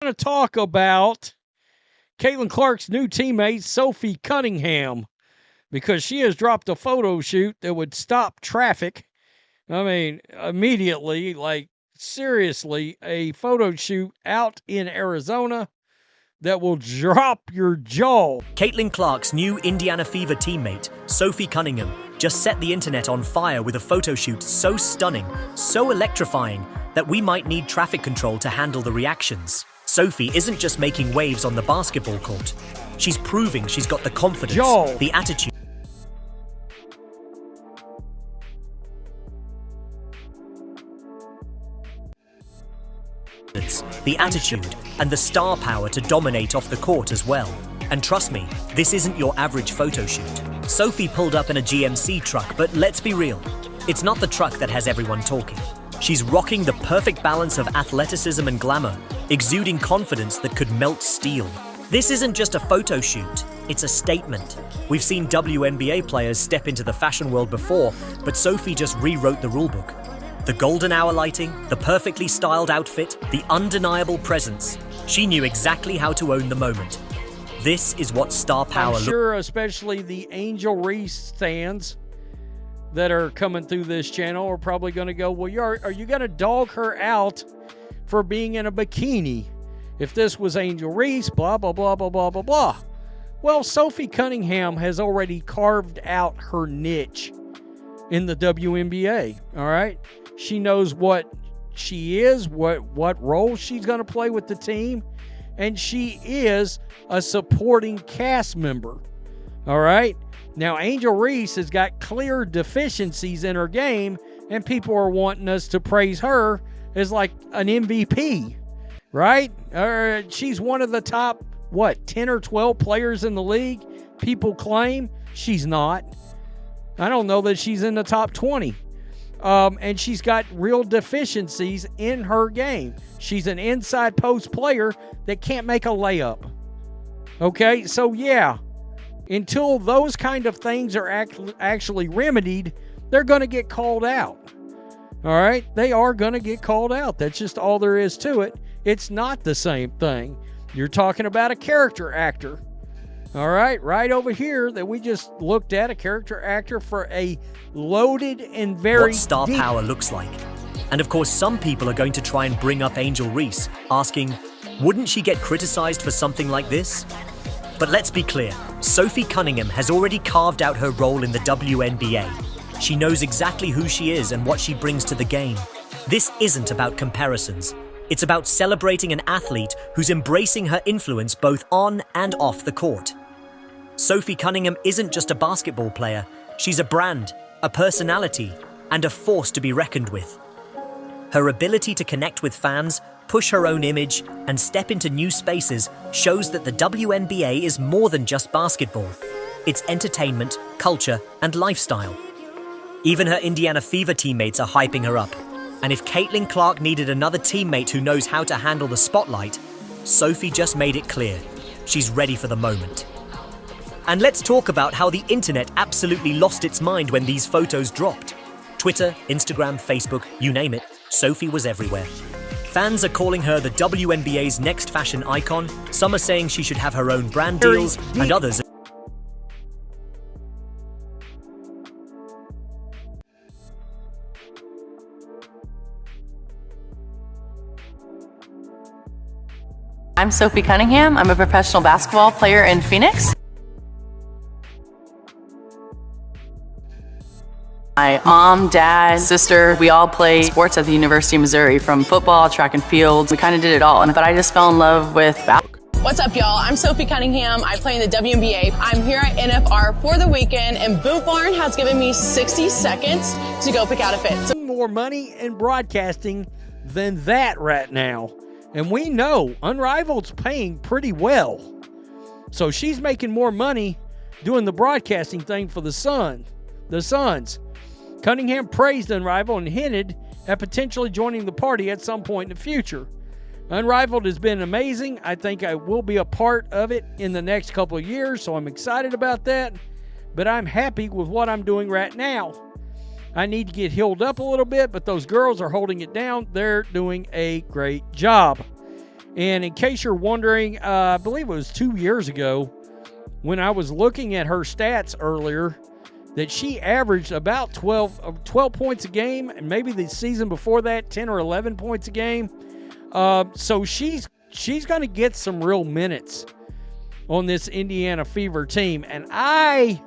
going to talk about Caitlin Clark's new teammate, Sophie Cunningham, because she has dropped a photo shoot that would stop traffic. I mean, immediately, like, seriously, a photo shoot out in Arizona that will drop your jaw. Caitlin Clark's new Indiana Fever teammate, Sophie Cunningham, just set the internet on fire with a photo shoot so stunning, so electrifying, that we might need traffic control to handle the reactions. Sophie isn't just making waves on the basketball court. She's proving she's got the confidence, the attitude, and the star power to dominate off the court as well. And trust me, this isn't your average photo shoot. Sophie pulled up in a GMC truck, but let's be real, it's not the truck that has everyone talking. She's rocking the perfect balance of athleticism and glamour, exuding confidence that could melt steel. This isn't just a photo shoot, it's a statement. We've seen WNBA players step into the fashion world before, but Sophie just rewrote the rulebook. The golden hour lighting, the perfectly styled outfit, the undeniable presence. She knew exactly how to own the moment. This is what star power looks like. I'm sure especially the Angel Reese fans that are coming through this channel are probably going to go, well, are you going to dog her out for being in a bikini? If this was Angel Reese, blah, blah, blah, blah, blah, blah, blah. Well, Sophie Cunningham has already carved out her niche in the WNBA, all right? She knows what she is, what role she's going to play with the team, and she is a supporting cast member, all right? Now, Angel Reese has got clear deficiencies in her game, and people are wanting us to praise her as like an MVP, right? She's one of the top, 10 or 12 players in the league? People claim she's not. I don't know that she's in the top 20. And she's got real deficiencies in her game. She's an inside post player that can't make a layup. Okay, so yeah, until those kind of things are actually remedied, they're going to get called out. All right, they are going to get called out. That's just all there is to it. It's not the same thing. You're talking about a character actor. All right, right over here that we just looked at, a character actor for a loaded and very what star power looks like. And of course, some people are going to try and bring up Angel Reese, asking, wouldn't she get criticized for something like this? But let's be clear, Sophie Cunningham has already carved out her role in the WNBA. She knows exactly who she is and what she brings to the game. This isn't about comparisons. It's about celebrating an athlete who's embracing her influence both on and off the court. Sophie Cunningham isn't just a basketball player. She's a brand, a personality, and a force to be reckoned with. Her ability to connect with fans, push her own image, and step into new spaces shows that the WNBA is more than just basketball. It's entertainment, culture, and lifestyle. Even her Indiana Fever teammates are hyping her up. And if Caitlin Clark needed another teammate who knows how to handle the spotlight, Sophie just made it clear. She's ready for the moment. And let's talk about how the internet absolutely lost its mind when these photos dropped. Twitter, Instagram, Facebook, you name it, Sophie was everywhere. Fans are calling her the WNBA's next fashion icon. Some are saying she should have her own brand deals, and others I'm Sophie Cunningham. I'm a professional basketball player in Phoenix. My mom, dad, sister, we all play sports at the University of Missouri, from football, track and field. We kind of did it all, but I just fell in love with basketball. What's up, y'all? I'm Sophie Cunningham. I play in the WNBA. I'm here at NFR for the weekend, and Boot Barn has given me 60 seconds to go pick out a fit. More money in broadcasting than that right now. And we know Unrivaled's paying pretty well. So she's making more money doing the broadcasting thing for the Suns. Cunningham praised Unrivaled and hinted at potentially joining the party at some point in the future. Unrivaled has been amazing. I think I will be a part of it in the next couple of years, so I'm excited about that. But I'm happy with what I'm doing right now. I need to get healed up a little bit, but those girls are holding it down. They're doing a great job. And in case you're wondering, I believe it was 2 years ago when I was looking at her stats earlier that she averaged about 12 points a game, and maybe the season before that, 10 or 11 points a game. So she's going to get some real minutes on this Indiana Fever team. And I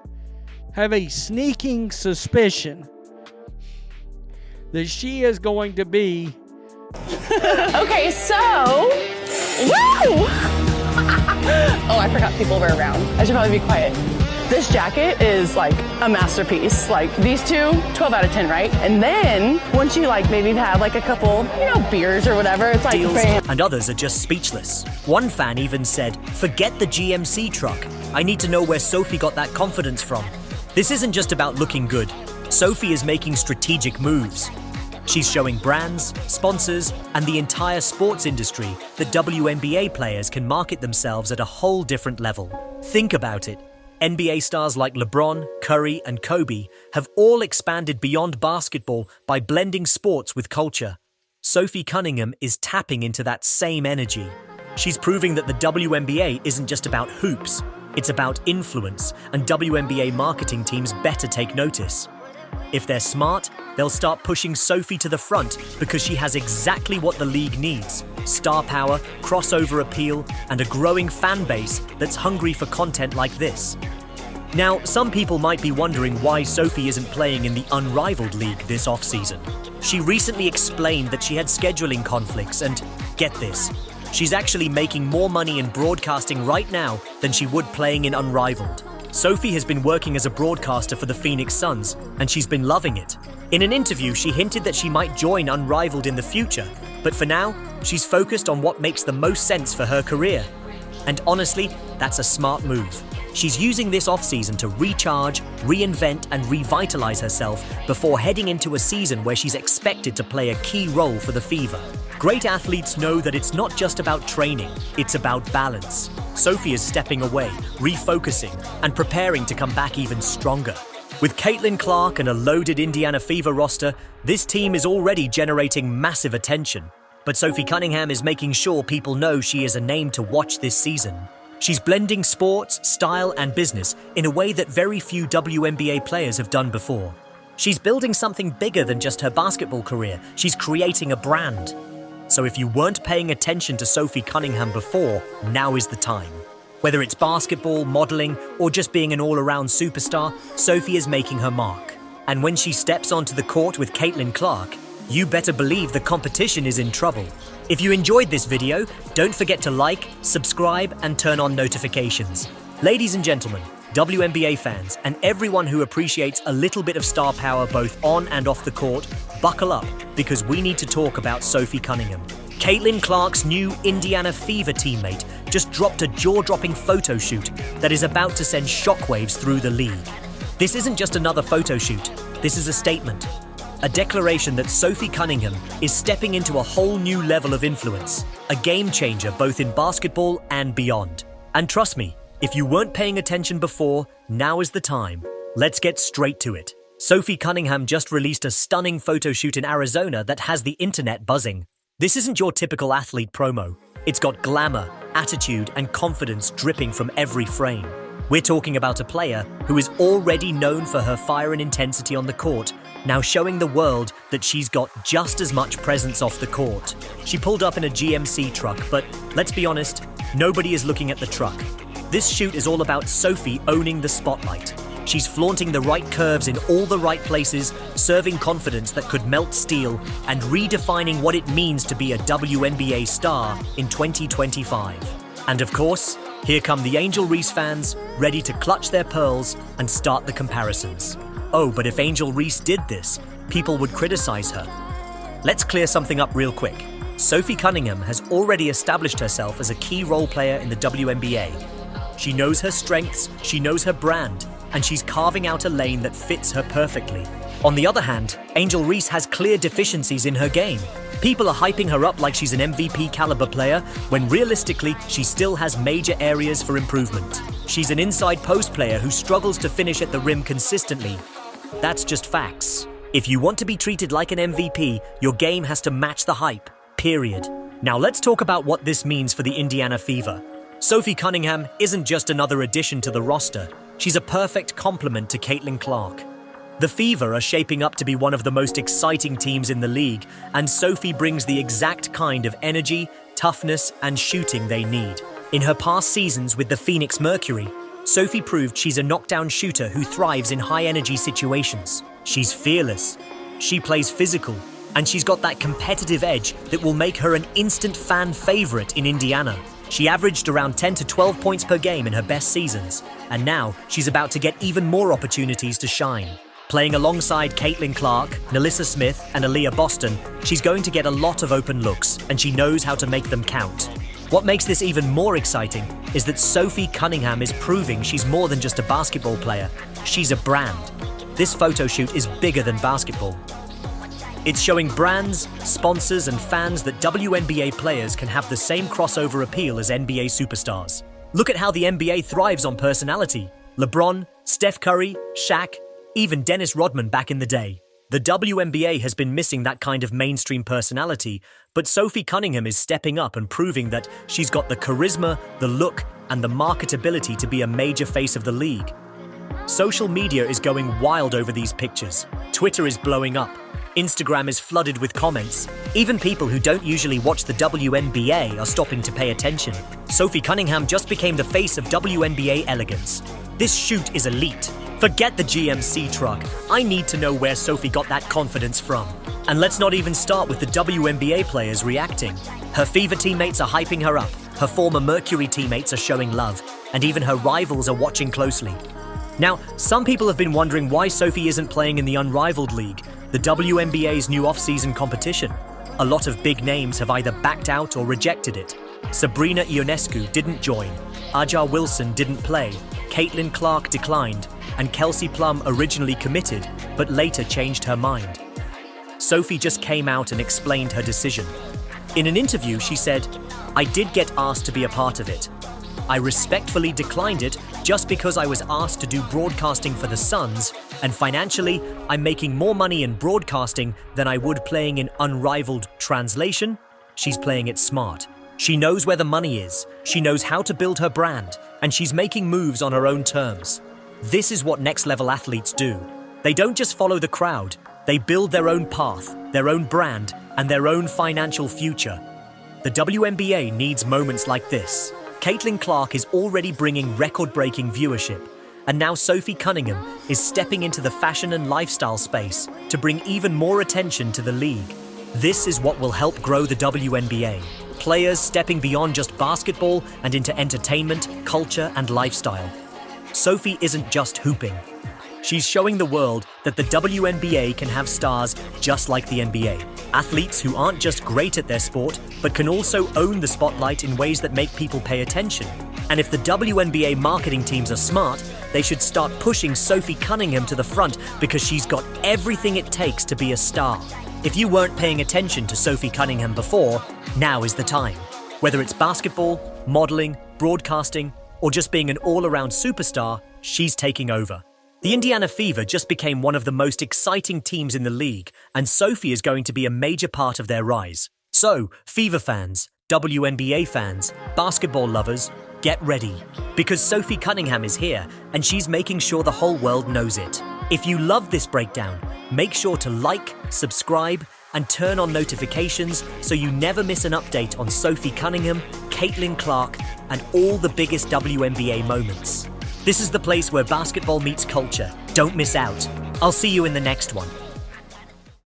have a sneaking suspicion that she is going to be... Okay, so... Woo! Oh, I forgot people were around. I should probably be quiet. This jacket is like a masterpiece. Like these two, 12 out of 10, right? And then once you like maybe have like a couple, beers or whatever, it's like Deals, bam. and others are just speechless. One fan even said, "Forget the GMC truck. I need to know where Sophie got that confidence from." This isn't just about looking good. Sophie is making strategic moves. She's showing brands, sponsors, and the entire sports industry that WNBA players can market themselves at a whole different level. Think about it. NBA stars like LeBron, Curry, and Kobe have all expanded beyond basketball by blending sports with culture. Sophie Cunningham is tapping into that same energy. She's proving that the WNBA isn't just about hoops, it's about influence, and WNBA marketing teams better take notice. If they're smart, they'll start pushing Sophie to the front because she has exactly what the league needs: star power, crossover appeal, and a growing fan base that's hungry for content like this. Now, some people might be wondering why Sophie isn't playing in the Unrivaled League this offseason. She recently explained that she had scheduling conflicts and, get this, she's actually making more money in broadcasting right now than she would playing in Unrivaled. Sophie has been working as a broadcaster for the Phoenix Suns, and she's been loving it. In an interview, she hinted that she might join Unrivaled in the future, but for now, she's focused on what makes the most sense for her career. And honestly, that's a smart move. She's using this offseason to recharge, reinvent, and revitalize herself before heading into a season where she's expected to play a key role for the Fever. Great athletes know that it's not just about training, it's about balance. Sophie is stepping away, refocusing, and preparing to come back even stronger. With Caitlin Clark and a loaded Indiana Fever roster, this team is already generating massive attention. But Sophie Cunningham is making sure people know she is a name to watch this season. She's blending sports, style, and business in a way that very few WNBA players have done before. She's building something bigger than just her basketball career. She's creating a brand. So if you weren't paying attention to Sophie Cunningham before, now is the time. Whether it's basketball, modeling, or just being an all-around superstar, Sophie is making her mark. And when she steps onto the court with Caitlin Clark, you better believe the competition is in trouble. If you enjoyed this video, don't forget to like, subscribe, and turn on notifications. Ladies and gentlemen, WNBA fans, and everyone who appreciates a little bit of star power both on and off the court, buckle up, because we need to talk about Sophie Cunningham. Caitlin Clark's new Indiana Fever teammate just dropped a jaw-dropping photo shoot that is about to send shockwaves through the league. This isn't just another photo shoot, this is a statement. A declaration that Sophie Cunningham is stepping into a whole new level of influence, a game changer both in basketball and beyond. And trust me, if you weren't paying attention before, now is the time. Let's get straight to it. Sophie Cunningham just released a stunning photo shoot in Arizona that has the internet buzzing. This isn't your typical athlete promo. It's got glamour, attitude, and confidence dripping from every frame. We're talking about a player who is already known for her fire and intensity on the court, now showing the world that she's got just as much presence off the court. She pulled up in a GMC truck, but let's be honest, nobody is looking at the truck. This shoot is all about Sophie owning the spotlight. She's flaunting the right curves in all the right places, serving confidence that could melt steel, and redefining what it means to be a WNBA star in 2025. And of course, here come the Angel Reese fans, ready to clutch their pearls and start the comparisons. Oh, but if Angel Reese did this, people would criticize her. Let's clear something up real quick. Sophie Cunningham has already established herself as a key role player in the WNBA. She knows her strengths, she knows her brand, and she's carving out a lane that fits her perfectly. On the other hand, Angel Reese has clear deficiencies in her game. People are hyping her up like she's an MVP caliber player, when realistically, she still has major areas for improvement. She's an inside post player who struggles to finish at the rim consistently. That's just facts. If you want to be treated like an MVP, your game has to match the hype, period. Now let's talk about what this means for the Indiana Fever. Sophie Cunningham isn't just another addition to the roster. She's a perfect complement to Caitlin Clark. The Fever are shaping up to be one of the most exciting teams in the league, and Sophie brings the exact kind of energy, toughness, and shooting they need. In her past seasons with the Phoenix Mercury, Sophie proved she's a knockdown shooter who thrives in high-energy situations. She's fearless, she plays physical, and she's got that competitive edge that will make her an instant fan favorite in Indiana. She averaged around 10 to 12 points per game in her best seasons, and now she's about to get even more opportunities to shine. Playing alongside Caitlin Clark, Nalissa Smith, and Aaliyah Boston, she's going to get a lot of open looks, and she knows how to make them count. What makes this even more exciting is that Sophie Cunningham is proving she's more than just a basketball player. She's a brand. This photo shoot is bigger than basketball. It's showing brands, sponsors, and fans that WNBA players can have the same crossover appeal as NBA superstars. Look at how the NBA thrives on personality. LeBron, Steph Curry, Shaq, even Dennis Rodman back in the day. The WNBA has been missing that kind of mainstream personality, but Sophie Cunningham is stepping up and proving that she's got the charisma, the look, and the marketability to be a major face of the league. Social media is going wild over these pictures. Twitter is blowing up. Instagram is flooded with comments. Even people who don't usually watch the WNBA are stopping to pay attention. Sophie Cunningham just became the face of WNBA elegance. This shoot is elite. Forget the GMC truck. I need to know where Sophie got that confidence from. And let's not even start with the WNBA players reacting. Her Fever teammates are hyping her up. Her former Mercury teammates are showing love. And even her rivals are watching closely. Now, some people have been wondering why Sophie isn't playing in the Unrivaled League, the WNBA's new off-season competition. A lot of big names have either backed out or rejected it. Sabrina Ionescu didn't join, Aja Wilson didn't play, Caitlin Clark declined, and Kelsey Plum originally committed, but later changed her mind. Sophie just came out and explained her decision. In an interview, she said, "I did get asked to be a part of it. I respectfully declined it just because I was asked to do broadcasting for the Suns, and financially, I'm making more money in broadcasting than I would playing in Unrivaled. Translation, she's playing it smart. She knows where the money is, she knows how to build her brand, and she's making moves on her own terms. This is what next-level athletes do. They don't just follow the crowd, they build their own path, their own brand, and their own financial future. The WNBA needs moments like this. Caitlin Clark is already bringing record-breaking viewership, and now Sophie Cunningham is stepping into the fashion and lifestyle space to bring even more attention to the league. This is what will help grow the WNBA. Players stepping beyond just basketball and into entertainment, culture, and lifestyle. Sophie isn't just hooping. She's showing the world that the WNBA can have stars just like the NBA. Athletes who aren't just great at their sport, but can also own the spotlight in ways that make people pay attention. And if the WNBA marketing teams are smart, they should start pushing Sophie Cunningham to the front because she's got everything it takes to be a star. If you weren't paying attention to Sophie Cunningham before, now is the time. Whether it's basketball, modeling, broadcasting, or just being an all-around superstar, she's taking over. The Indiana Fever just became one of the most exciting teams in the league, and Sophie is going to be a major part of their rise. So, Fever fans, WNBA fans, basketball lovers, get ready. Because Sophie Cunningham is here, and she's making sure the whole world knows it. If you love this breakdown, make sure to like, subscribe, and turn on notifications so you never miss an update on Sophie Cunningham, Caitlin Clark, and all the biggest WNBA moments. This is the place where basketball meets culture. Don't miss out. I'll see you in the next one.